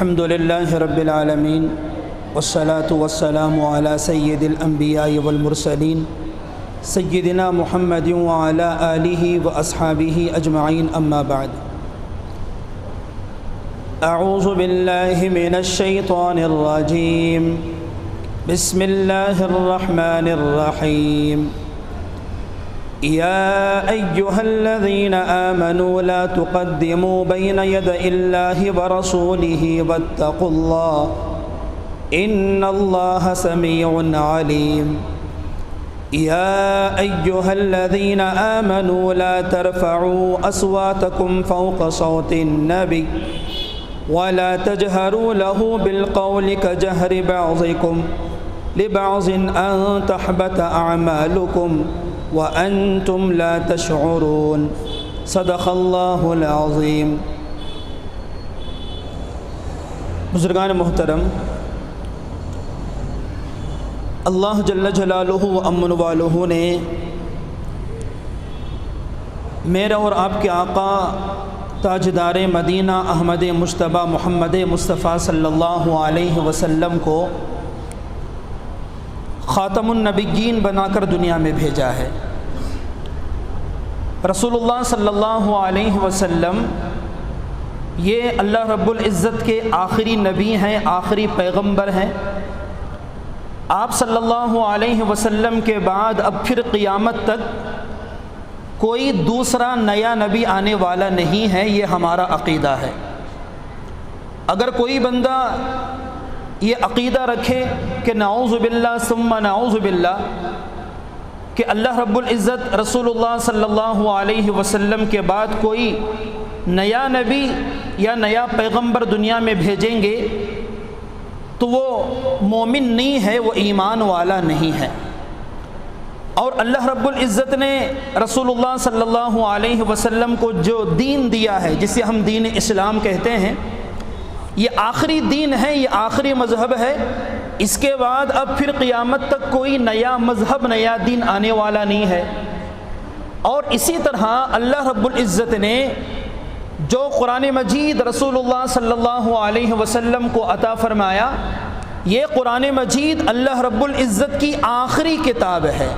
الحمد لله رب العالمين والصلاة والسلام على سيد الأنبياء والمرسلين سيدنا محمد وعلى آله وأصحابه أجمعين أما بعد أعوذ بالله من الشيطان الرجيم بسم الله الرحمن الرحيم يا أيها الذين آمنوا لا تقدموا بين يدي الله ورسوله واتقوا الله إن الله سميع عليم يا أيها الذين آمنوا لا ترفعوا أصواتكم فوق صوت النبي ولا تجهروا له بالقول كجهر بعضكم لبعض أن تحبط أعمالكم وأنتم لا تشعرون صدق اللہ العظیم۔ بزرگان محترم، اللہ جل جلالہ و امن والہ نے میرا اور آپ کے آقا تاجدار مدینہ احمد مجتبیٰ محمد مصطفیٰ صلی اللہ علیہ وسلم کو خاتم النبیین بنا کر دنیا میں بھیجا ہے۔ رسول اللہ صلی اللہ علیہ وسلم یہ اللہ رب العزت کے آخری نبی ہیں، آخری پیغمبر ہیں۔ آپ صلی اللہ علیہ وسلم کے بعد اب پھر قیامت تک کوئی دوسرا نیا نبی آنے والا نہیں ہے، یہ ہمارا عقیدہ ہے۔ اگر کوئی بندہ یہ عقیدہ رکھے کہ نعوذ باللہ ثم نعوذ باللہ کہ اللہ رب العزت رسول اللہ صلی اللہ علیہ وسلم کے بعد کوئی نیا نبی یا نیا پیغمبر دنیا میں بھیجیں گے تو وہ مومن نہیں ہے، وہ ایمان والا نہیں ہے۔ اور اللہ رب العزت نے رسول اللہ صلی اللہ علیہ وسلم کو جو دین دیا ہے، جسے ہم دین اسلام کہتے ہیں، یہ آخری دین ہے، یہ آخری مذہب ہے۔ اس کے بعد اب پھر قیامت تک کوئی نیا مذہب، نیا دین آنے والا نہیں ہے۔ اور اسی طرح اللہ رب العزت نے جو قرآن مجید رسول اللہ صلی اللہ علیہ وسلم کو عطا فرمایا، یہ قرآن مجید اللہ رب العزت کی آخری کتاب ہے۔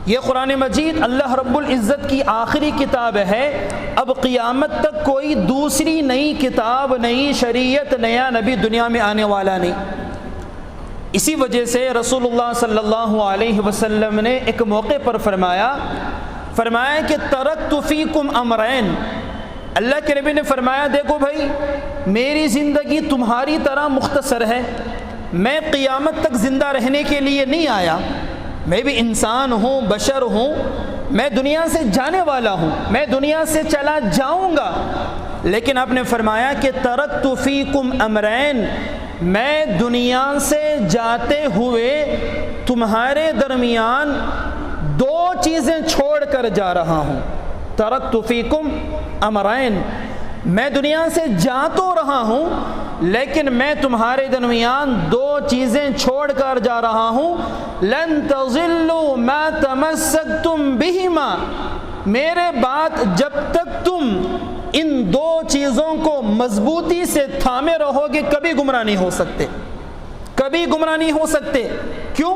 یہ قرآن مجید اللہ رب العزت کی آخری کتاب ہے۔ اب قیامت تک کوئی دوسری نئی کتاب، نئی شریعت، نیا نبی دنیا میں آنے والا نہیں۔ اسی وجہ سے رسول اللہ صلی اللہ علیہ وسلم نے ایک موقع پر فرمایا کہ ترکت فیکم امرین، اللہ کے نبی نے فرمایا دیکھو بھائی، میری زندگی تمہاری طرح مختصر ہے، میں قیامت تک زندہ رہنے کے لیے نہیں آیا، میں بھی انسان ہوں، بشر ہوں، میں دنیا سے جانے والا ہوں، میں دنیا سے چلا جاؤں گا۔ لیکن آپ نے فرمایا کہ ترکت فیکم امرین، میں دنیا سے جاتے ہوئے تمہارے درمیان دو چیزیں چھوڑ کر جا رہا ہوں۔ ترکت فیکم امرین، میں دنیا سے جا تو رہا ہوں لیکن میں تمہارے درمیان دو چیزیں چھوڑ کر جا رہا ہوں۔ لن تضلوا ما تمسکتم بہما، میرے بعد جب تک تم ان دو چیزوں کو مضبوطی سے تھامے رہو گے کبھی گمراہ نہیں ہو سکتے، کبھی گمراہ نہیں ہو سکتے۔ کیوں؟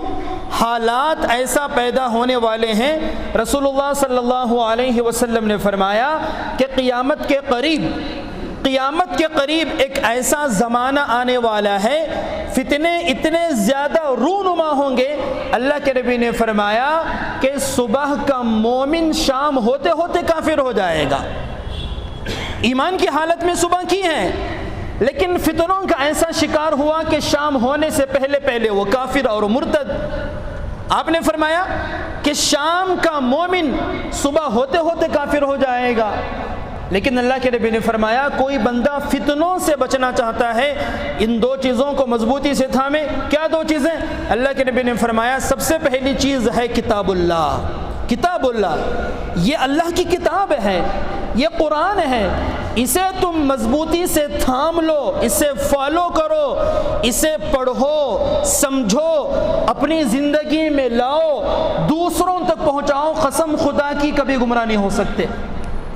حالات ایسا پیدا ہونے والے ہیں۔ رسول اللہ صلی اللہ علیہ وسلم نے فرمایا کہ قیامت کے قریب ایک ایسا زمانہ آنے والا ہے، فتنے اتنے زیادہ رونما ہوں گے، اللہ کے نبی نے فرمایا کہ صبح کا مومن شام ہوتے ہوتے کافر ہو جائے گا۔ ایمان کی حالت میں صبح کی ہے، لیکن فتنوں کا ایسا شکار ہوا کہ شام ہونے سے پہلے وہ کافر اور مرتد۔ آپ نے فرمایا کہ شام کا مومن صبح ہوتے ہوتے کافر ہو جائے گا، لیکن اللہ کے نبی نے فرمایا کوئی بندہ فتنوں سے بچنا چاہتا ہے ان دو چیزوں کو مضبوطی سے تھامے۔ کیا دو چیزیں؟ اللہ کے نبی نے فرمایا سب سے پہلی چیز ہے کتاب اللہ۔ کتاب اللہ، یہ اللہ کی کتاب ہے، یہ قرآن ہے، اسے تم مضبوطی سے تھام لو، اسے فالو کرو، اسے پڑھو، سمجھو، اپنی زندگی میں لاؤ، دوسروں تک پہنچاؤ۔ قسم خدا کی کبھی گمراہ نہیں ہو سکتے،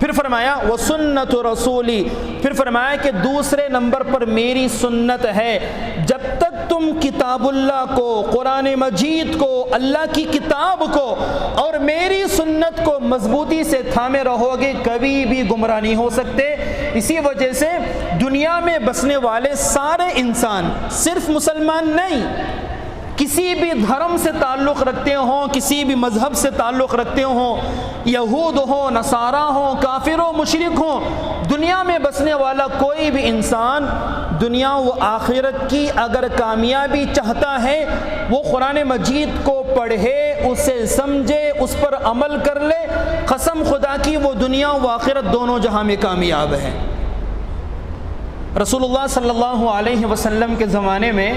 پھر فرمایا وہ سنت رسولی، پھر فرمایا کہ دوسرے نمبر پر میری سنت ہے۔ جب تک تم کتاب اللہ کو، قرآن مجید کو، اللہ کی کتاب کو اور میری سنت کو مضبوطی سے تھامے رہو گے، کبھی بھی گمراہ نہیں ہو سکتے۔ اسی وجہ سے دنیا میں بسنے والے سارے انسان، صرف مسلمان نہیں، کسی بھی دھرم سے تعلق رکھتے ہوں، کسی بھی مذہب سے تعلق رکھتے ہوں، یہود ہوں، نصارہ ہوں، کافر ہوں، مشرک ہوں، دنیا میں بسنے والا کوئی بھی انسان دنیا و آخرت کی اگر کامیابی چاہتا ہے، وہ قرآن مجید کو پڑھے، اسے سمجھے، اس پر عمل کر لے، قسم خدا کی وہ دنیا و آخرت دونوں جہاں میں کامیاب ہے۔ رسول اللہ صلی اللہ علیہ وسلم کے زمانے میں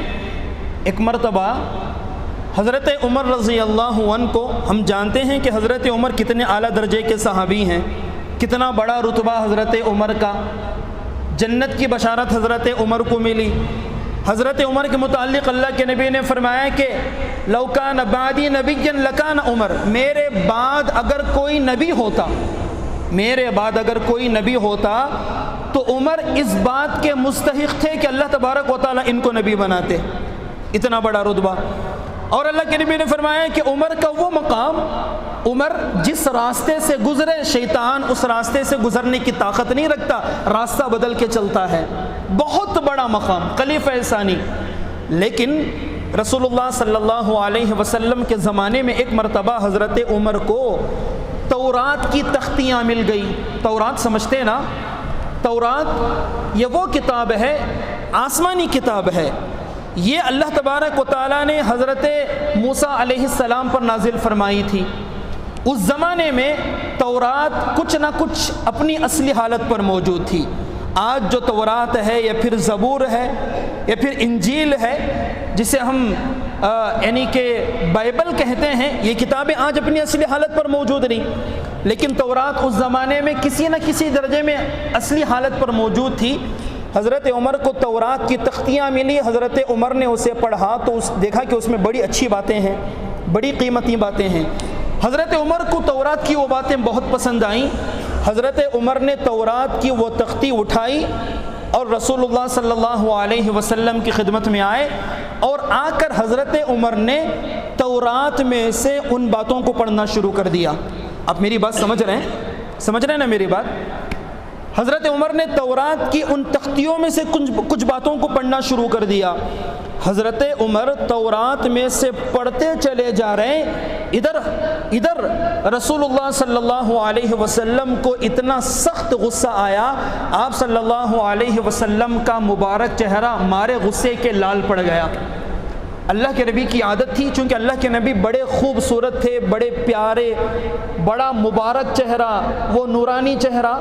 ایک مرتبہ حضرت عمر رضی اللہ عنہ کو، ہم جانتے ہیں کہ حضرت عمر کتنے اعلیٰ درجے کے صحابی ہیں، کتنا بڑا رتبہ حضرت عمر کا، جنت کی بشارت حضرت عمر کو ملی۔ حضرت عمر کے متعلق اللہ کے نبی نے فرمایا کہ لو کان بعدی نبی لکان عمر، میرے بعد اگر کوئی نبی ہوتا، میرے بعد اگر کوئی نبی ہوتا تو عمر اس بات کے مستحق تھے کہ اللہ تبارک و تعالیٰ ان کو نبی بناتے، اتنا بڑا رتبہ۔ اور اللہ کے نبی نے فرمایا کہ عمر کا وہ مقام، عمر جس راستے سے گزرے شیطان اس راستے سے گزرنے کی طاقت نہیں رکھتا، راستہ بدل کے چلتا ہے، بہت بڑا مقام، خلیفہ ثانی۔ لیکن رسول اللہ صلی اللہ علیہ وسلم کے زمانے میں ایک مرتبہ حضرت عمر کو تورات کی تختیاں مل گئی۔ تورات سمجھتے نا، تورات یہ وہ کتاب ہے، آسمانی کتاب ہے، یہ اللہ تبارک و تعالیٰ نے حضرت موسیٰ علیہ السلام پر نازل فرمائی تھی۔ اس زمانے میں تورات کچھ نہ کچھ اپنی اصلی حالت پر موجود تھی۔ آج جو تورات ہے یا پھر زبور ہے یا پھر انجیل ہے، جسے ہم یعنی کہ بائبل کہتے ہیں، یہ کتابیں آج اپنی اصلی حالت پر موجود نہیں، لیکن تورات اس زمانے میں کسی نہ کسی درجے میں اصلی حالت پر موجود تھی۔ حضرت عمر کو تورات کی تختیاں ملی، حضرت عمر نے اسے پڑھا تو دیکھا کہ اس میں بڑی اچھی باتیں ہیں، بڑی قیمتی باتیں ہیں۔ حضرت عمر کو تورات کی وہ باتیں بہت پسند آئیں۔ حضرت عمر نے تورات کی وہ تختی اٹھائی اور رسول اللہ صلی اللہ علیہ وسلم کی خدمت میں آئے، اور آ کر حضرت عمر نے تورات میں سے ان باتوں کو پڑھنا شروع کر دیا۔ آپ میری بات سمجھ رہے ہیں نا میری بات؟ حضرت عمر نے تورات کی ان تختیوں میں سے کچھ باتوں کو پڑھنا شروع کر دیا۔ حضرت عمر تورات میں سے پڑھتے چلے جا رہے ہیں، ادھر رسول اللہ صلی اللہ علیہ وسلم کو اتنا سخت غصہ آیا، آپ صلی اللہ علیہ وسلم کا مبارک چہرہ مارے غصے کے لال پڑ گیا۔ اللہ کے نبی کی عادت تھی، چونکہ اللہ کے نبی بڑے خوبصورت تھے، بڑے پیارے، بڑا مبارک چہرہ، وہ نورانی چہرہ،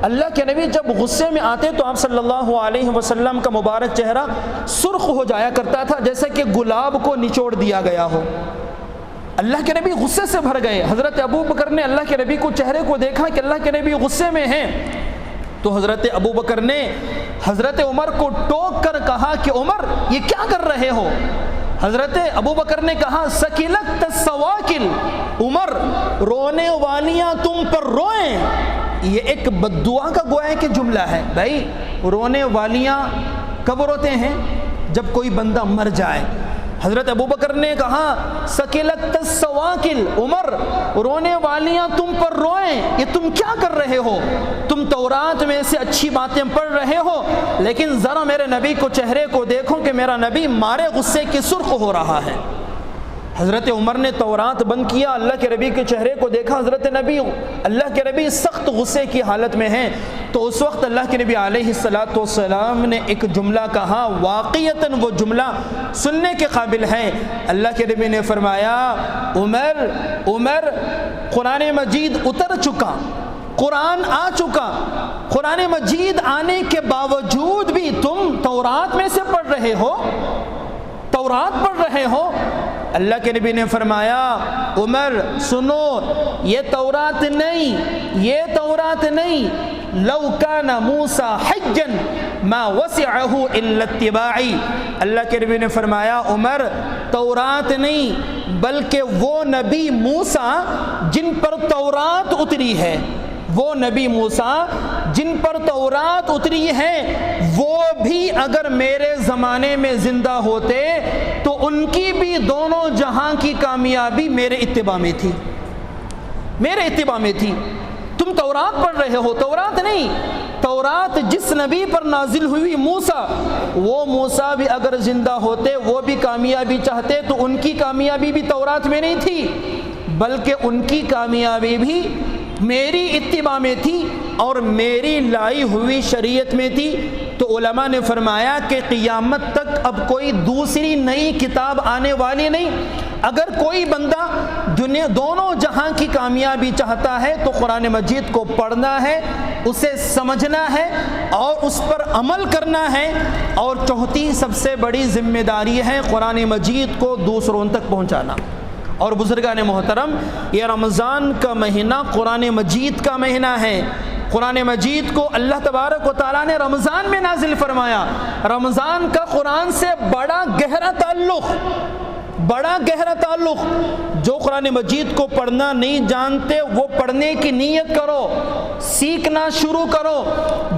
اللہ کے نبی جب غصے میں آتے تو آپ صلی اللہ علیہ وسلم کا مبارک چہرہ سرخ ہو جایا کرتا تھا، جیسے کہ گلاب کو نچوڑ دیا گیا ہو۔ اللہ کے نبی غصے سے بھر گئے۔ حضرت ابو بکر نے اللہ کے نبی کو چہرے کو دیکھا کہ اللہ کے نبی غصے میں ہیں، تو حضرت ابو بکر نے حضرت عمر کو ٹوک کر کہا کہ عمر یہ کیا کر رہے ہو؟ حضرت ابو بکر نے کہا سکیلت السواکل، عمر رونے والیاں تم پر روئیں۔ یہ ایک بد دعا کا گویا ہے کہ جملہ ہے، بھائی رونے والیاں کب روتے ہیں؟ جب کوئی بندہ مر جائے۔ حضرت ابو بکر نے کہا سکیلت السواکل، عمر رونے والیاں تم پر روئیں، یہ تم کیا کر رہے ہو؟ تم تورات میں سے اچھی باتیں پڑھ رہے ہو، لیکن ذرا میرے نبی کو چہرے کو دیکھو کہ میرا نبی مارے غصے کی سرخ ہو رہا ہے۔ حضرت عمر نے تورات بند کیا، اللہ کے نبی کے چہرے کو دیکھا، حضرت نبی اللہ کے نبی سخت غصے کی حالت میں ہیں۔ تو اس وقت اللہ کے نبی علیہ الصلاۃ والسلام نے ایک جملہ کہا، واقعتاً وہ جملہ سننے کے قابل ہے۔ اللہ کے نبی نے فرمایا عمر قرآن مجید اتر چکا، قرآن آ چکا، قرآن مجید آنے کے باوجود بھی تم تورات میں سے پڑھ رہے ہو، تورات پڑھ رہے ہو۔ اللہ کے نبی نے فرمایا عمر سنو، یہ تورات نہیں، لو کان موسیٰ حجا ما وسعہ الا اتباعی۔ اللہ کے نبی نے فرمایا عمر تورات نہیں، بلکہ وہ نبی موسیٰ جن پر تورات اتری ہے، وہ نبی موسیٰ جن پر تورات اتری ہے وہ بھی اگر میرے زمانے میں زندہ ہوتے تو ان کی بھی دونوں جہاں کی کامیابی میرے اتباع میں تھی، میرے اتباع میں تھی۔ تم تورات پڑھ رہے ہو، تورات نہیں، تورات جس نبی پر نازل ہوئی موسیٰ، وہ موسیٰ بھی اگر زندہ ہوتے وہ بھی کامیابی چاہتے تو ان کی کامیابی بھی تورات میں نہیں تھی، بلکہ ان کی کامیابی بھی میری اتباع میں تھی اور میری لائی ہوئی شریعت میں تھی۔ تو علماء نے فرمایا کہ قیامت تک اب کوئی دوسری نئی کتاب آنے والی نہیں۔ اگر کوئی بندہ دنیا دونوں جہاں کی کامیابی چاہتا ہے تو قرآن مجید کو پڑھنا ہے، اسے سمجھنا ہے اور اس پر عمل کرنا ہے، اور چوتھی سب سے بڑی ذمہ داری ہے قرآن مجید کو دوسروں تک پہنچانا۔ اور بزرگان محترم، یہ رمضان کا مہینہ قرآن مجید کا مہینہ ہے۔ قرآن مجید کو اللہ تبارک و تعالیٰ نے رمضان میں نازل فرمایا۔ رمضان کا قرآن سے بڑا گہرا تعلق۔ جو قرآن مجید کو پڑھنا نہیں جانتے وہ پڑھنے کی نیت کرو، سیکھنا شروع کرو۔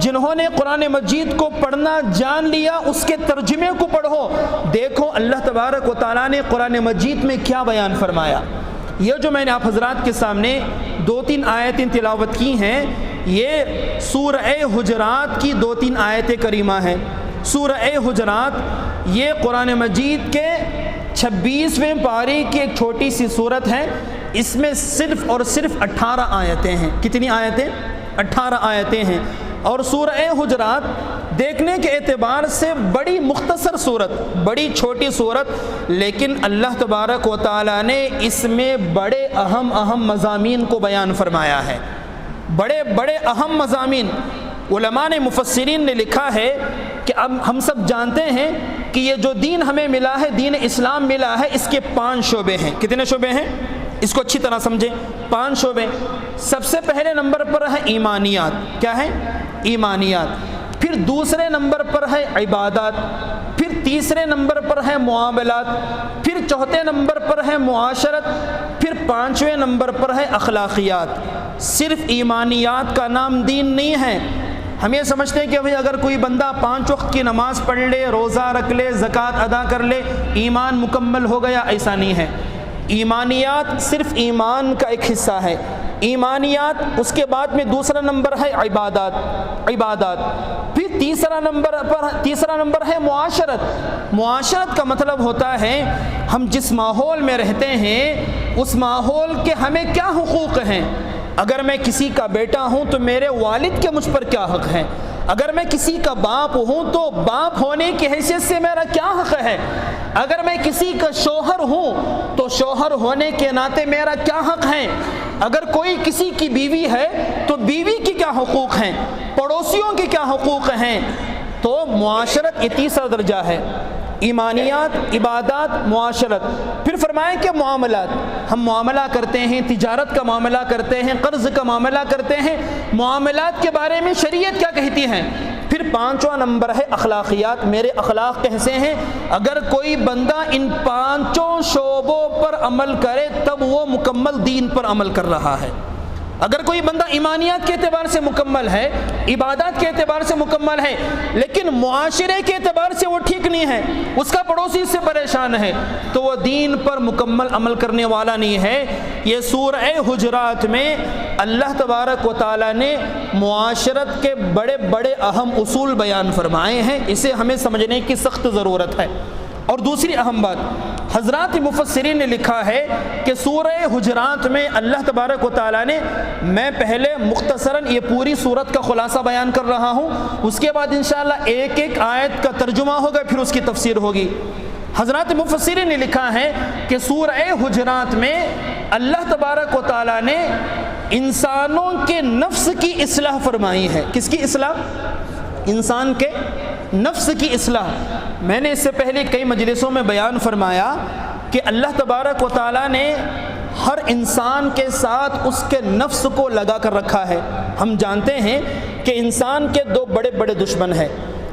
جنہوں نے قرآن مجید کو پڑھنا جان لیا اس کے ترجمے کو پڑھو، دیکھو اللہ تبارک و تعالیٰ نے قرآن مجید میں کیا بیان فرمایا۔ یہ جو میں نے آپ حضرات کے سامنے 2-3 آیتیں تلاوت کی ہیں، یہ سورہ حجرات کی 2-3 آیتیں کریمہ ہیں۔ سورہ حجرات یہ قرآن مجید کے 26ویں پارے کی ایک چھوٹی سی سورت ہے۔ اس میں صرف اور صرف 18 آیتیں ہیں۔ کتنی آیتیں؟ 18 آیتیں ہیں۔ اور سورہ حجرات دیکھنے کے اعتبار سے بڑی مختصر صورت، بڑی چھوٹی صورت، لیکن اللہ تبارک و تعالیٰ نے اس میں بڑے اہم مضامین کو بیان فرمایا ہے، بڑے اہم مضامین۔ علماء نے، مفسرین نے لکھا ہے کہ اب ہم سب جانتے ہیں کہ یہ جو دین ہمیں ملا ہے، دین اسلام ملا ہے، اس کے 5 شعبے ہیں۔ کتنے شعبے ہیں؟ اس کو اچھی طرح سمجھیں، 5 شعبے۔ سب سے پہلے نمبر پر ہے ایمانیات۔ کیا ہے؟ ایمانیات۔ پھر دوسرے نمبر پر ہے عبادات، پھر تیسرے نمبر پر ہے معاملات، پھر چوتھے نمبر پر ہے معاشرت، پھر 5ویں نمبر پر ہے اخلاقیات۔ صرف ایمانیات کا نام دین نہیں ہے۔ ہم یہ سمجھتے ہیں کہ بھئی اگر کوئی بندہ 5 وقت کی نماز پڑھ لے، روزہ رکھ لے، زکوٰۃ ادا کر لے، ایمان مکمل ہو گیا، ایسا نہیں ہے۔ ایمانیات صرف ایمان کا ایک حصہ ہے۔ ایمانیات، اس کے بعد میں دوسرا نمبر ہے عبادات، پھر تیسرا نمبر ہے معاشرت۔ معاشرت کا مطلب ہوتا ہے ہم جس ماحول میں رہتے ہیں اس ماحول کے ہمیں کیا حقوق ہیں۔ اگر میں کسی کا بیٹا ہوں تو میرے والد کے مجھ پر کیا حق ہے، اگر میں کسی کا باپ ہوں تو باپ ہونے کی حیثیت سے میرا کیا حق ہے، اگر میں کسی کا شوہر ہوں تو شوہر ہونے کے ناطے میرا کیا حق ہے، اگر کوئی کسی کی بیوی ہے تو بیوی کی کیا حقوق ہیں، پڑوسیوں کے کیا حقوق ہیں۔ تو معاشرت یہ تیسرا درجہ ہے۔ ایمانیات، عبادات، معاشرت۔ پھر فرمائیں کہ معاملات، ہم معاملہ کرتے ہیں، تجارت کا معاملہ کرتے ہیں، قرض کا معاملہ کرتے ہیں، معاملات کے بارے میں شریعت کیا کہتی ہے۔ پھر 5واں نمبر ہے اخلاقیات، میرے اخلاق کیسے ہیں۔ اگر کوئی بندہ ان 5 شعبوں پر عمل کرے تب وہ مکمل دین پر عمل کر رہا ہے۔ اگر کوئی بندہ ایمانیات کے اعتبار سے مکمل ہے، عبادات کے اعتبار سے مکمل ہے، لیکن معاشرے کے اعتبار سے وہ ٹھیک نہیں ہے، اس کا پڑوسی اس سے پریشان ہے، تو وہ دین پر مکمل عمل کرنے والا نہیں ہے۔ یہ سورہ حجرات میں اللہ تبارک و تعالیٰ نے معاشرت کے بڑے اہم اصول بیان فرمائے ہیں، اسے ہمیں سمجھنے کی سخت ضرورت ہے۔ اور دوسری اہم بات، حضرات مفسرین نے لکھا ہے کہ سورہ حجرات میں اللہ تبارک و تعالیٰ نے، میں پہلے مختصراً یہ پوری سورت کا خلاصہ بیان کر رہا ہوں، اس کے بعد انشاءاللہ ایک آیت کا ترجمہ ہوگا، پھر اس کی تفسیر ہوگی۔ حضرات مفسرین نے لکھا ہے کہ سورہ حجرات میں اللہ تبارک و تعالیٰ نے انسانوں کے نفس کی اصلاح فرمائی ہے۔ کس کی اصلاح؟ انسان کے نفس کی اصلاح۔ میں نے اس سے پہلے کئی مجلسوں میں بیان فرمایا کہ اللہ تبارک و تعالیٰ نے ہر انسان کے ساتھ اس کے نفس کو لگا کر رکھا ہے۔ ہم جانتے ہیں کہ انسان کے 2 بڑے دشمن ہیں۔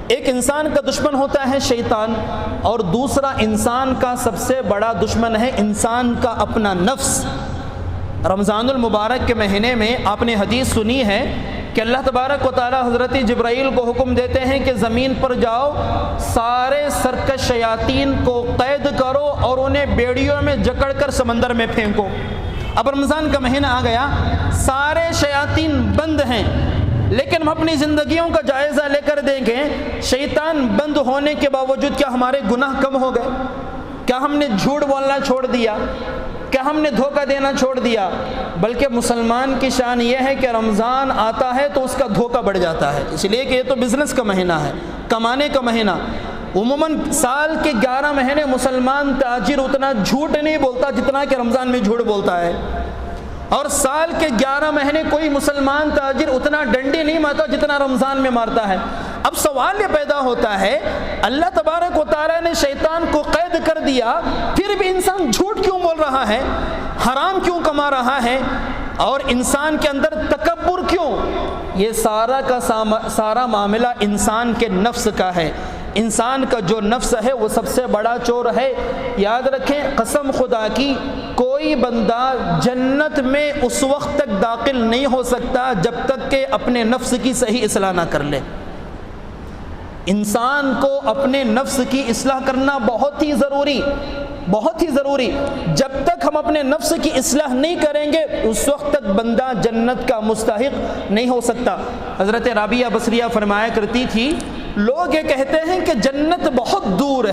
ایک انسان کا دشمن ہوتا ہے شیطان، اور دوسرا انسان کا سب سے بڑا دشمن ہے انسان کا اپنا نفس۔ رمضان المبارک کے مہینے میں آپ نے حدیث سنی ہے کہ اللہ تبارک و تعالی حضرت جبرائیل کو حکم دیتے ہیں کہ زمین پر جاؤ، سارے سرکش شیاطین کو قید کرو اور انہیں بیڑیوں میں جکڑ کر سمندر میں پھینکو۔ اب رمضان کا مہینہ آ گیا، سارے شیاطین بند ہیں، لیکن ہم اپنی زندگیوں کا جائزہ لے کر دیکھیں، شیطان بند ہونے کے باوجود کیا ہمارے گناہ کم ہو گئے؟ کیا ہم نے جھوٹ بولنا چھوڑ دیا؟ کیا ہم نے دھوکہ دینا چھوڑ دیا؟ بلکہ مسلمان کی شان یہ ہے کہ رمضان آتا ہے تو اس کا دھوکہ بڑھ جاتا ہے، اس لیے کہ یہ تو بزنس کا مہینہ ہے، کمانے کا مہینہ۔ عموماً سال کے 11 مہینے مسلمان تاجر اتنا جھوٹ نہیں بولتا جتنا کہ رمضان میں جھوٹ بولتا ہے، اور سال کے 11 مہینے کوئی مسلمان تاجر اتنا ڈنڈی نہیں مارتا جتنا رمضان میں مارتا ہے۔ اب سوال یہ پیدا ہوتا ہے، اللہ تبارک و تعالیٰ نے شیطان کو قید کر دیا، پھر بھی انسان جھوٹ کیوں بول رہا ہے، حرام کیوں کما رہا ہے، اور انسان کے اندر تکبر کیوں؟ یہ سارا کا سارا معاملہ انسان کے نفس کا ہے۔ انسان کا جو نفس ہے وہ سب سے بڑا چور ہے۔ یاد رکھیں، قسم خدا کی، کوئی بندہ جنت میں اس وقت تک داخل نہیں ہو سکتا جب تک کہ اپنے نفس کی صحیح اصلاح نہ کر لے۔ انسان کو اپنے نفس کی اصلاح کرنا بہت ہی ضروری۔ جب تک ہم اپنے نفس کی اصلاح نہیں کریں گے اس وقت تک بندہ جنت کا مستحق نہیں ہو سکتا۔ حضرت رابعہ بصریہ فرمایا کرتی تھی، لوگ یہ کہتے ہیں کہ جنت بہت دور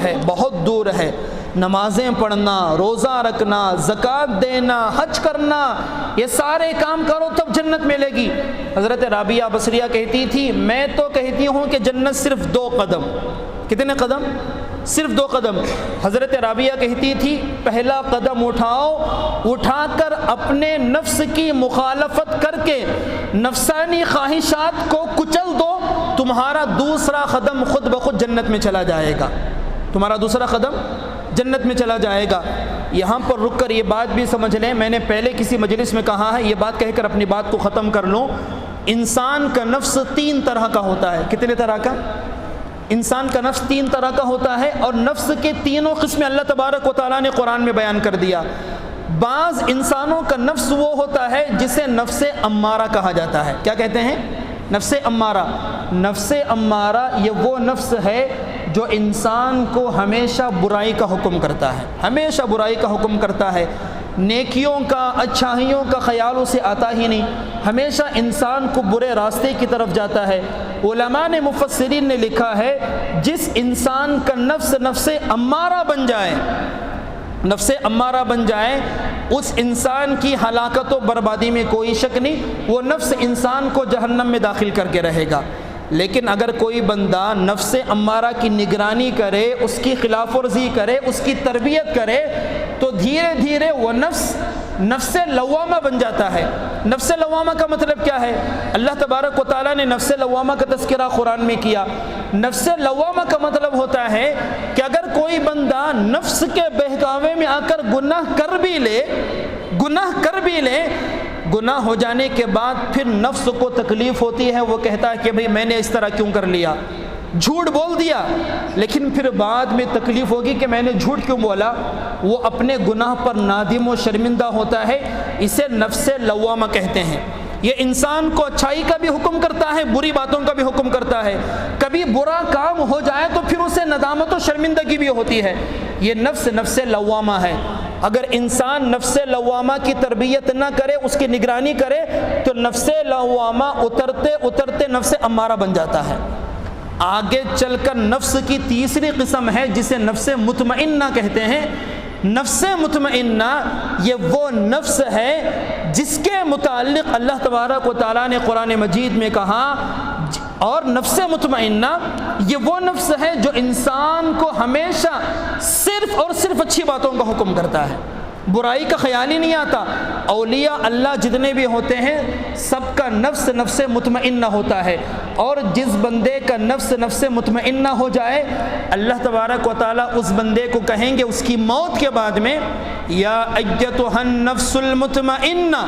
ہے، نمازیں پڑھنا، روزہ رکھنا، زکوٰۃ دینا، حج کرنا، یہ سارے کام کرو تب جنت ملے گی۔ حضرت رابعہ بصریہ کہتی تھی، میں تو کہتی ہوں کہ جنت صرف 2 قدم۔ کتنے قدم؟ صرف 2 قدم۔ حضرت رابعہ کہتی تھی، پہلا قدم اٹھا کر اپنے نفس کی مخالفت کر کے نفسانی خواہشات کو کچل دو، تمہارا دوسرا قدم خود بخود جنت میں چلا جائے گا۔ تمہارا دوسرا قدم جنت میں چلا جائے گا۔ یہاں پر رک کر یہ بات بھی سمجھ لیں، میں نے پہلے کسی مجلس میں کہا ہے، یہ بات کہہ کر اپنی بات کو ختم کر لوں۔ انسان کا نفس 3 طرح کا ہوتا ہے۔ کتنے طرح کا؟ انسان کا نفس 3 طرح کا ہوتا ہے، اور نفس کے تینوں قسمیں اللہ تبارک و تعالیٰ نے قرآن میں بیان کر دیا۔ بعض انسانوں کا نفس وہ ہوتا ہے جسے نفس امارہ کہا جاتا ہے۔ کیا کہتے ہیں؟ نفس امارہ۔ نفس امارہ یہ وہ نفس ہے جو انسان کو ہمیشہ برائی کا حکم کرتا ہے، نیکیوں کا، اچھائیوں کا خیال اسے آتا ہی نہیں، ہمیشہ انسان کو برے راستے کی طرف جاتا ہے۔ علماء نے، مفسرین نے لکھا ہے، جس انسان کا نفس امارہ بن جائے اس انسان کی ہلاکت و بربادی میں کوئی شک نہیں، وہ نفس انسان کو جہنم میں داخل کر کے رہے گا۔ لیکن اگر کوئی بندہ نفس امارہ کی نگرانی کرے، اس کی خلاف ورزی کرے، اس کی تربیت کرے، تو دھیرے دھیرے وہ نفس لوامہ بن جاتا ہے۔ نفس لوامہ کا مطلب کیا ہے؟ اللہ تبارک و تعالیٰ نے نفس لوامہ کا تذکرہ قرآن میں کیا۔ نفس لوامہ کا مطلب ہوتا ہے کہ اگر کوئی بندہ نفس کے بہکاوے میں آ کر گناہ کر بھی لے، گناہ ہو جانے کے بعد پھر نفس کو تکلیف ہوتی ہے، وہ کہتا ہے کہ بھئی میں نے اس طرح کیوں کر لیا، جھوٹ بول دیا، لیکن پھر بعد میں تکلیف ہوگی کہ میں نے جھوٹ کیوں بولا، وہ اپنے گناہ پر نادم و شرمندہ ہوتا ہے۔ اسے نفس لوامہ کہتے ہیں۔ یہ انسان کو اچھائی کا بھی حکم کرتا ہے، بری باتوں کا بھی حکم کرتا ہے۔ کبھی برا کام ہو جائے تو پھر اسے ندامت و شرمندگی بھی ہوتی ہے۔ یہ نفس لوامہ ہے۔ اگر انسان نفس لوامہ کی تربیت نہ کرے، اس کی نگرانی کرے، تو نفس لوامہ اترتے نفس امارہ بن جاتا ہے۔ آگے چل کر نفس کی تیسری قسم ہے جسے نفس مطمئنہ کہتے ہیں۔ نفس مطمئنہ یہ وہ نفس ہے جس کے متعلق اللہ تبارک و تعالیٰ نے قرآن مجید میں کہا، اور نفس مطمئنہ یہ وہ نفس ہے جو انسان کو ہمیشہ صرف اور صرف اچھی باتوں کا حکم کرتا ہے، برائی کا خیال ہی نہیں آتا۔ اولیاء اللہ جتنے بھی ہوتے ہیں سب کا نفس مطمئنہ ہوتا ہے، اور جس بندے کا نفس مطمئنہ ہو جائے، اللہ تبارک و تعالیٰ اس بندے کو کہیں گے اس کی موت کے بعد میں، یا ایتھا النفس المطمئنہ،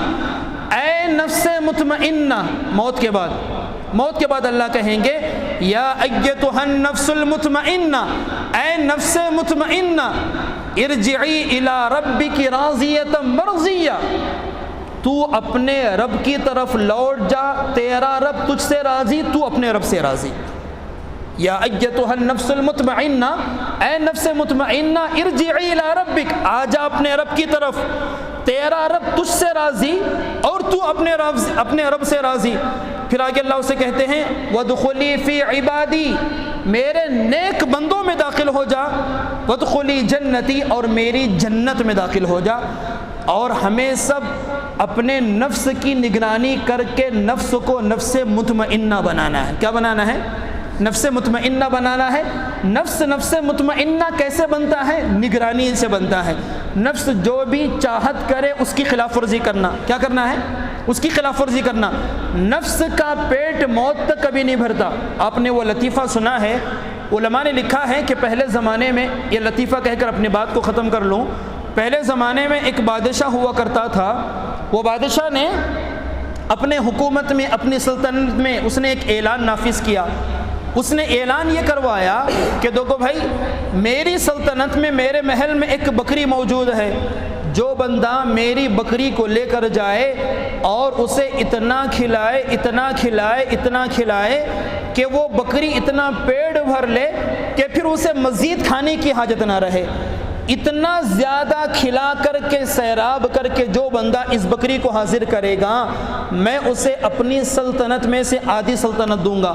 اے نفس مطمئنہ، موت کے بعد اللہ کہیں گے، یا ایتھا النفس المطمئنہ، اے نفس مطمئنہ، ارجعی الی ربک راضیۃ مرضیہ، تو اپنے رب کی طرف لوٹ جا، تیرا رب تجھ سے راضی، تو اپنے رب سے راضی۔ یا ایتھا النفس المطمئنہ، اے نفس مطمئنہ، ارجعی الی ربک، آ جا اپنے رب کی طرف، تیرا رب تجھ سے راضی اور تو اپنے رب سے راضی۔ پھر آگے اللہ اسے کہتے ہیں وادخلی فی عبادی، میرے نیک بندوں میں داخل ہو جا، وادخلی جنتی، اور میری جنت میں داخل ہو جا۔ اور ہمیں سب اپنے نفس کی نگرانی کر کے نفس کو نفس مطمئنہ بنانا ہے۔ کیا بنانا ہے؟ نفس مطمئنہ بنانا ہے۔ نفس مطمئنہ کیسے بنتا ہے؟ نگرانی سے بنتا ہے۔ نفس جو بھی چاہت کرے اس کی خلاف ورزی کرنا۔ کیا کرنا ہے؟ اس کی خلاف ورزی کرنا۔ نفس کا پیٹ موت تک کبھی نہیں بھرتا۔ آپ نے وہ لطیفہ سنا ہے، علماء نے لکھا ہے کہ پہلے زمانے میں، یہ لطیفہ کہہ کر اپنی بات کو ختم کر لوں، پہلے زمانے میں ایک بادشاہ ہوا کرتا تھا۔ وہ بادشاہ نے اپنے حکومت میں، اپنی سلطنت میں، اس نے ایک اعلان نافذ کیا۔ اس نے اعلان یہ کروایا کہ دیکھو بھائی، میری سلطنت میں، میرے محل میں ایک بکری موجود ہے، جو بندہ میری بکری کو لے کر جائے اور اسے اتنا کھلائے، اتنا کھلائے، اتنا کھلائے کہ وہ بکری اتنا پیٹ بھر لے کہ پھر اسے مزید کھانے کی حاجت نہ رہے، اتنا زیادہ کھلا کر کے، سیراب کر کے جو بندہ اس بکری کو حاضر کرے گا، میں اسے اپنی سلطنت میں سے آدھی سلطنت دوں گا،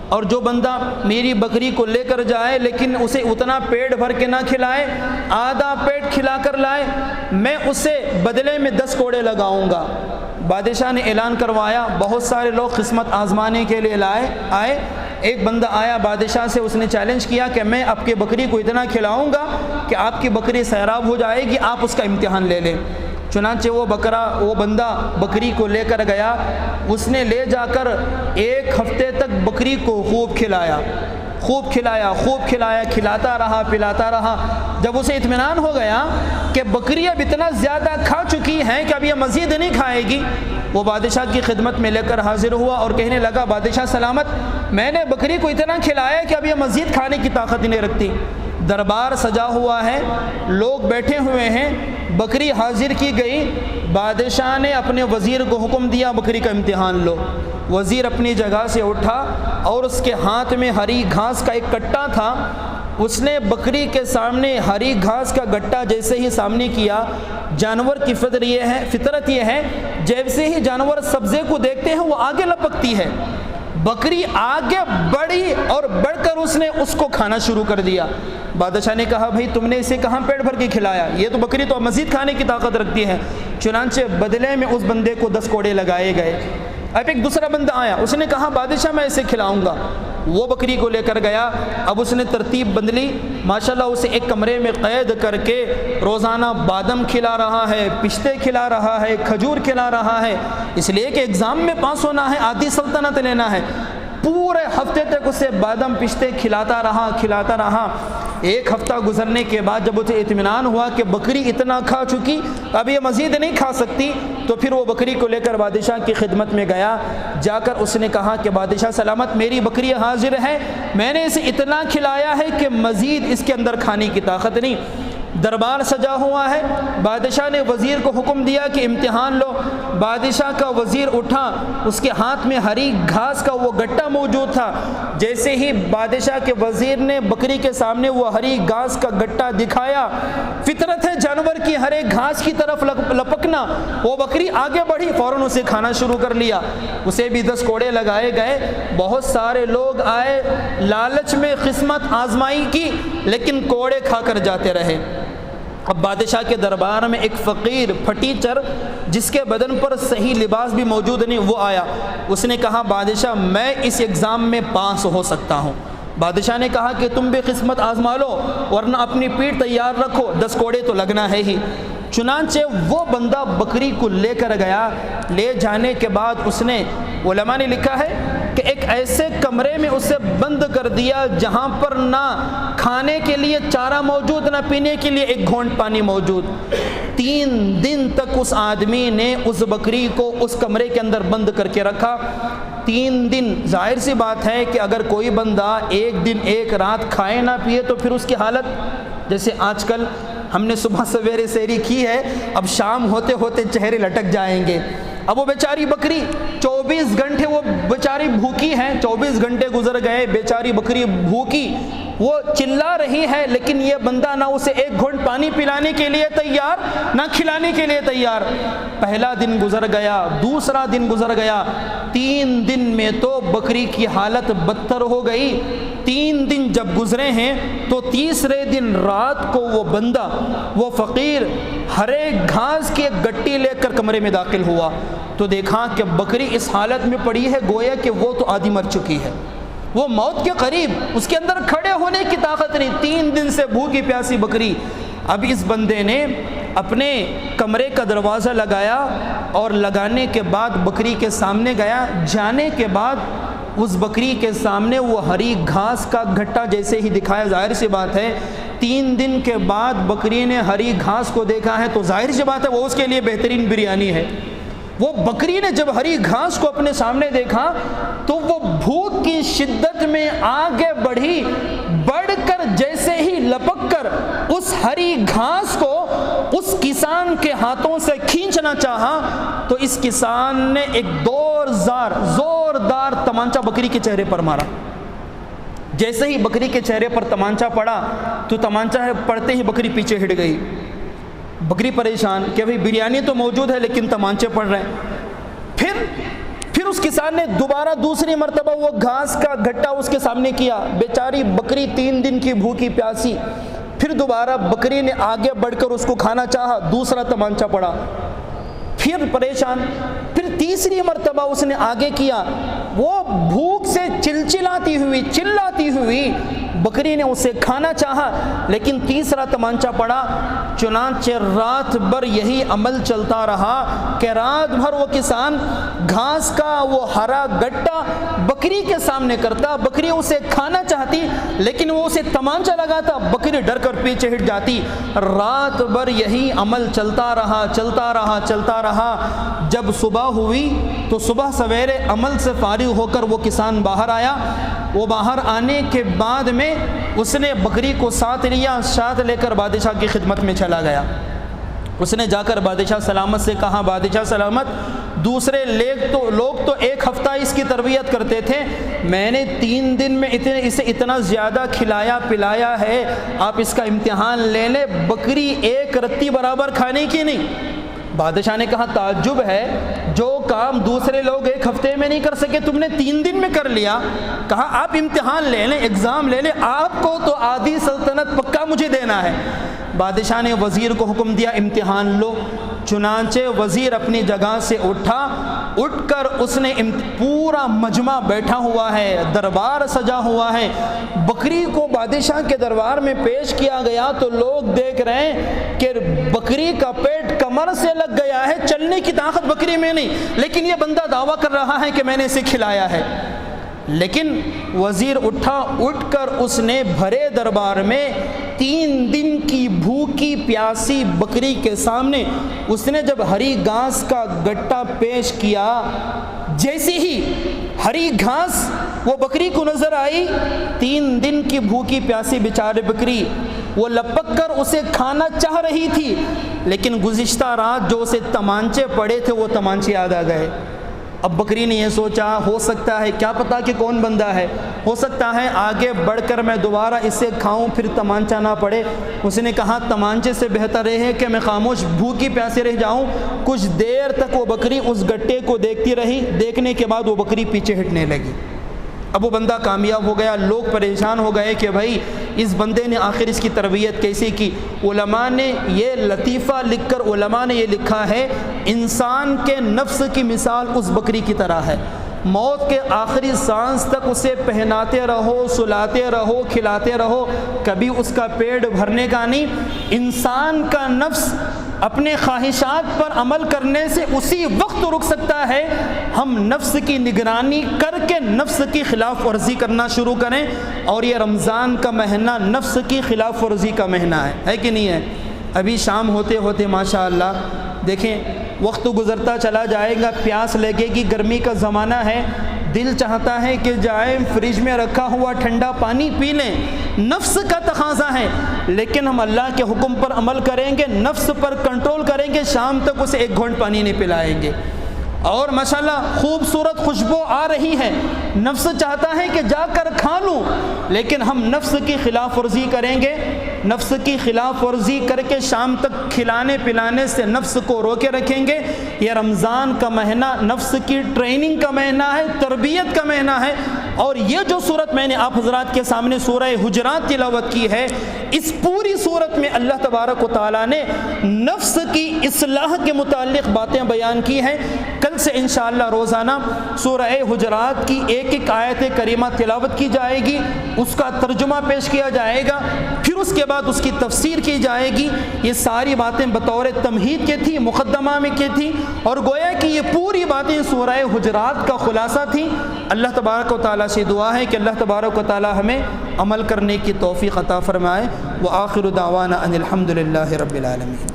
اور جو بندہ میری بکری کو لے کر جائے لیکن اسے اتنا پیٹ بھر کے نہ کھلائے، آدھا پیٹ کھلا کر لائے، میں اسے بدلے میں 10 کوڑے لگاؤں گا۔ بادشاہ نے اعلان کروایا، بہت سارے لوگ قسمت آزمانے کے لیے آئے۔ ایک بندہ آیا بادشاہ سے، اس نے چیلنج کیا کہ میں آپ کی بکری کو اتنا کھلاؤں گا کہ آپ کی بکری سیراب ہو جائے گی، آپ اس کا امتحان لے لیں۔ چنانچہ وہ بندہ بکری کو لے کر گیا، اس نے لے جا کر 1 ہفتے تک بکری کو خوب کھلایا، کھلاتا رہا، پلاتا رہا۔ جب اسے اطمینان ہو گیا کہ بکری اب اتنا زیادہ کھا چکی ہیں کہ اب یہ مزید نہیں کھائے گی، وہ بادشاہ کی خدمت میں لے کر حاضر ہوا اور کہنے لگا، بادشاہ سلامت، میں نے بکری کو اتنا کھلایا کہ اب یہ مزید کھانے کی طاقت ہی نہیں رکھتی۔ دربار سجا ہوا ہے، لوگ بیٹھے ہوئے ہیں، بکری حاضر کی گئی۔ بادشاہ نے اپنے وزیر کو حکم دیا، بکری کا امتحان لو۔ وزیر اپنی جگہ سے اٹھا اور اس کے ہاتھ میں ہری گھاس کا ایک کٹا تھا، اس نے بکری کے سامنے ہری گھاس کا گٹا جیسے ہی سامنے کیا، جانور کی فطرت یہ ہے جیسے ہی جانور سبزے کو دیکھتے ہیں وہ آگے لپکتی ہے، بکری آگے بڑھی اور بڑھ کر اس نے اس کو کھانا شروع کر دیا۔ بادشاہ نے کہا، بھائی تم نے اسے کہاں پیٹ بھر کے کھلایا؟ یہ تو بکری تو مزید کھانے کی طاقت رکھتی ہے۔ چنانچہ بدلے میں اس بندے کو 10 کوڑے لگائے گئے۔ اب ایک دوسرا بندہ آیا، اس نے کہا، بادشاہ میں اسے کھلاؤں گا۔ وہ بکری کو لے کر گیا، اب اس نے ترتیب بدلی، ماشاءاللہ اسے ایک کمرے میں قید کر کے روزانہ بادم کھلا رہا ہے، پشتے کھلا رہا ہے، کھجور کھلا رہا ہے، اس لیے کہ ایگزام میں پاس ہونا ہے، آدھی سلطنت لینا ہے۔ پورے ہفتے تک اسے بادم پشتے کھلاتا رہا۔ 1 ہفتہ گزرنے کے بعد جب اسے اطمینان ہوا کہ بکری اتنا کھا چکی، اب یہ مزید نہیں کھا سکتی، تو پھر وہ بکری کو لے کر بادشاہ کی خدمت میں گیا۔ جا کر اس نے کہا کہ بادشاہ سلامت، میری بکری حاضر ہے، میں نے اسے اتنا کھلایا ہے کہ مزید اس کے اندر کھانے کی طاقت نہیں۔ دربار سجا ہوا ہے، بادشاہ نے وزیر کو حکم دیا کہ امتحان لو۔ بادشاہ کا وزیر اٹھا، اس کے ہاتھ میں ہری گھاس کا وہ گٹا موجود تھا، جیسے ہی بادشاہ کے وزیر نے بکری کے سامنے وہ ہری گھاس کا گٹا دکھایا، فطرت ہے جانور کی ہرے گھاس کی طرف لپکنا، وہ بکری آگے بڑھی، فوراً اسے کھانا شروع کر لیا۔ اسے بھی 10 کوڑے لگائے گئے۔ بہت سارے لوگ آئے، لالچ میں قسمت آزمائی کی، لیکن کوڑے کھا کر جاتے رہے۔ اب بادشاہ کے دربار میں ایک فقیر پھٹیچر جس کے بدن پر صحیح لباس بھی موجود نہیں، وہ آیا۔ اس نے کہا، بادشاہ میں اس ایگزام میں پاس ہو سکتا ہوں۔ بادشاہ نے کہا کہ تم بھی قسمت آزما لو، ورنہ اپنی پیٹھ تیار رکھو، 10 کوڑے تو لگنا ہے ہی۔ چنانچہ وہ بندہ بکری کو لے کر گیا۔ لے جانے کے بعد اس نے، علماء نے لکھا ہے کہ ایک ایسے کمرے میں اسے بند کر دیا جہاں پر نہ کھانے کے لیے چارہ موجود، نہ پینے کے لیے ایک گھونٹ پانی موجود۔ 3 دن تک اس آدمی نے اس بکری کو اس کمرے کے اندر بند کر کے رکھا۔ 3 دن، ظاہر سی بات ہے کہ اگر کوئی بندہ 1 دن 1 رات کھائے نہ پیے تو پھر اس کی حالت، جیسے آج کل ہم نے صبح سویرے سحری کی ہے، اب شام ہوتے ہوتے چہرے لٹک جائیں گے۔ اب وہ بیچاری بکری 24 گھنٹے وہ بیچاری بھوکی ہے، 24 گھنٹے گزر گئے، بیچاری بکری بھوکی، وہ چلا رہی ہے، لیکن یہ بندہ نہ اسے ایک گھونٹ پانی پلانے کے لیے تیار، نہ کھلانے کے لیے تیار۔ پہلا دن گزر گیا، دوسرا دن گزر گیا، 3 دن میں تو بکری کی حالت بدتر ہو گئی۔ 3 دن جب گزرے ہیں تو تیسرے دن رات کو وہ بندہ، وہ فقیر، ہرے گھاس کی ایک گٹی لے کر کمرے میں داخل ہوا تو دیکھا کہ بکری اس حالت میں پڑی ہے گویا کہ وہ تو آدھی مر چکی ہے، وہ موت کے قریب، اس کے اندر کھڑے ہونے کی طاقت نہیں، 3 دن سے بھوکی پیاسی بکری۔ اب اس بندے نے اپنے کمرے کا دروازہ لگایا اور لگانے کے بعد بکری کے سامنے گیا، جانے کے بعد اس بکری کے سامنے وہ ہری گھاس کا گھٹا جیسے ہی دکھایا، ظاہر سی بات ہے 3 دن کے بعد بکری نے ہری گھاس کو دیکھا ہے تو ظاہر سی بات ہے وہ اس کے لیے بہترین بریانی ہے۔ وہ بکری نے جب ہری گھاس کو اپنے سامنے دیکھا تو وہ بھوک کی شدت میں آگے بڑھی، بڑھ کر جیسے ہی لپک کر اس ہری گھاس کو اس کسان کے ہاتھوں سے کھینچنا چاہا تو اس کسان نے ایک زوردار تمانچہ بکری کے چہرے پر مارا۔ جیسے ہی بکری کے چہرے پر تمانچہ پڑا تو تمانچہ پڑتے ہی بکری پیچھے ہٹ گئی۔ بکری پریشان کہ بھئی بریانی تو موجود ہے لیکن تمانچے پڑ رہے ہیں۔ پھر اس کسان نے دوبارہ دوسری مرتبہ وہ گھاس کا گھٹا اس کے سامنے کیا، بیچاری بکری 3 دن کی بھوکی پیاسی۔ پھر دوبارہ بکری نے آگے بڑھ کر اس کو کھانا چاہا، دوسرا تمانچہ پڑا، پھر پریشان۔ پھر تیسری مرتبہ اس نے آگے کیا، وہ بھوک سے چلاتی ہوئی بکری نے اسے کھانا چاہا لیکن تیسرا تمانچہ پڑا۔ چنانچہ رات بھر یہی عمل چلتا رہا کہ رات بھر وہ کسان گھاس کا وہ ہرا گٹا بکری کے سامنے کرتا، بکری اسے کھانا چاہتی لیکن وہ اسے تمانچہ لگاتا، بکری ڈر کر پیچھے ہٹ جاتی۔ رات بھر یہی عمل چلتا رہا۔ جب صبح ہوئی تو صبح سویرے عمل سے فارغ ہو کر وہ کسان باہر آیا۔ وہ باہر آنے کے بعد میں اس نے بکری کو ساتھ لے کر بادشاہ کی خدمت میں چلا گیا۔ اس نے جا کر بادشاہ سلامت سے کہا، بادشاہ سلامت، دوسرے لوگ تو 1 ہفتہ اس کی تربیت کرتے تھے، میں نے 3 دن میں اسے اتنا زیادہ کھلایا پلایا ہے، آپ اس کا امتحان لے لیں، بکری 1 رتی برابر کھانے کی نہیں۔ بادشاہ نے کہا تعجب ہے، جو کام دوسرے لوگ 1 ہفتے میں نہیں کر سکے تم نے 3 دن میں کر لیا۔ کہا آپ امتحان لے لیں، ایگزام لے لیں، آپ کو تو آدھی سلطنت پکا مجھے دینا ہے۔ بادشاہ نے وزیر کو حکم دیا امتحان لو۔ چنانچہ وزیر اپنی جگہ سے اٹھ کر اس نے پورا مجمع بیٹھا ہوا ہے، دربار سجا ہوا ہے، بکری کو بادشاہ کے دربار میں پیش کیا گیا تو لوگ دیکھ رہے ہیں کہ بکری کا پیٹ کمر سے لگ گیا ہے، چلنے کی طاقت بکری میں نہیں، لیکن یہ بندہ دعویٰ کر رہا ہے کہ میں نے اسے کھلایا ہے۔ لیکن وزیر اٹھ کر اس نے بھرے دربار میں 3 دن کی بھوکی پیاسی بکری کے سامنے اس نے جب ہری گھاس کا گٹا پیش کیا، جیسی ہی ہری گھاس وہ بکری کو نظر آئی، 3 دن کی بھوکی پیاسی بیچارے بکری وہ لپک کر اسے کھانا چاہ رہی تھی، لیکن گزشتہ رات جو اسے تمانچے پڑے تھے وہ تمانچے یاد آ گئے۔ اب بکری نے یہ سوچا، ہو سکتا ہے، کیا پتا کہ کون بندہ ہے، ہو سکتا ہے آگے بڑھ کر میں دوبارہ اسے کھاؤں پھر تمانچہ نہ پڑے۔ اس نے کہا تمانچے سے بہتر ہے کہ میں خاموش بھوکی پیاسے رہ جاؤں۔ کچھ دیر تک وہ بکری اس گٹے کو دیکھتی رہی، دیکھنے کے بعد وہ بکری پیچھے ہٹنے لگی۔ اب وہ بندہ کامیاب ہو گیا، لوگ پریشان ہو گئے کہ بھائی اس بندے نے آخر اس کی تربیت کیسے کی۔ علماء نے یہ لطیفہ لکھ کر علماء نے یہ لکھا ہے، انسان کے نفس کی مثال اس بکری کی طرح ہے، موت کے آخری سانس تک اسے پہناتے رہو، سلاتے رہو، کھلاتے رہو، کبھی اس کا پیٹ بھرنے کا نہیں۔ انسان کا نفس اپنے خواہشات پر عمل کرنے سے اسی وقت رک سکتا ہے ہم نفس کی نگرانی کر کے نفس کی خلاف ورزی کرنا شروع کریں، اور یہ رمضان کا مہینہ نفس کی خلاف ورزی کا مہینہ ہے کہ نہیں ہے؟ ابھی شام ہوتے ہوتے ماشاءاللہ دیکھیں وقت گزرتا چلا جائے گا، پیاس لگے گی، گرمی کا زمانہ ہے، دل چاہتا ہے کہ جائیں فریج میں رکھا ہوا ٹھنڈا پانی پی لیں، نفس کا تقاضا ہے، لیکن ہم اللہ کے حکم پر عمل کریں گے، نفس پر کنٹرول کریں گے، شام تک اسے 1 گھونٹ پانی نہیں پلائیں گے۔ اور ماشاءاللہ خوبصورت خوشبو آ رہی ہے، نفس چاہتا ہے کہ جا کر کھا لوں، لیکن ہم نفس کی خلاف ورزی کریں گے، نفس کی خلاف ورزی کر کے شام تک کھلانے پلانے سے نفس کو روکے رکھیں گے۔ یہ رمضان کا مہینہ نفس کی ٹریننگ کا مہینہ ہے، تربیت کا مہینہ ہے، اور یہ جو صورت میں نے آپ حضرات کے سامنے سورہ حجرات تلاوت کی ہے، اس پوری صورت میں اللہ تبارک و تعالیٰ نے نفس کی اصلاح کے متعلق باتیں بیان کی ہیں۔ کل سے انشاءاللہ روزانہ سورہ حجرات کی ایک ایک آیت کریمہ تلاوت کی جائے گی، اس کا ترجمہ پیش کیا جائے گا، پھر اس کے بعد اس کی تفسیر کی جائے گی۔ یہ ساری باتیں بطور تمہید کے تھی، مقدمہ میں کی تھی، اور گویا کہ یہ پوری باتیں سورہ حجرات کا خلاصہ تھیں۔ اللہ تبارک و تعالیٰ سے دعا ہے کہ اللہ تبارک و تعالیٰ ہمیں عمل کرنے کی توفیق عطا فرمائے۔ وآخر دعوانا ان الحمد للہ رب العالمین۔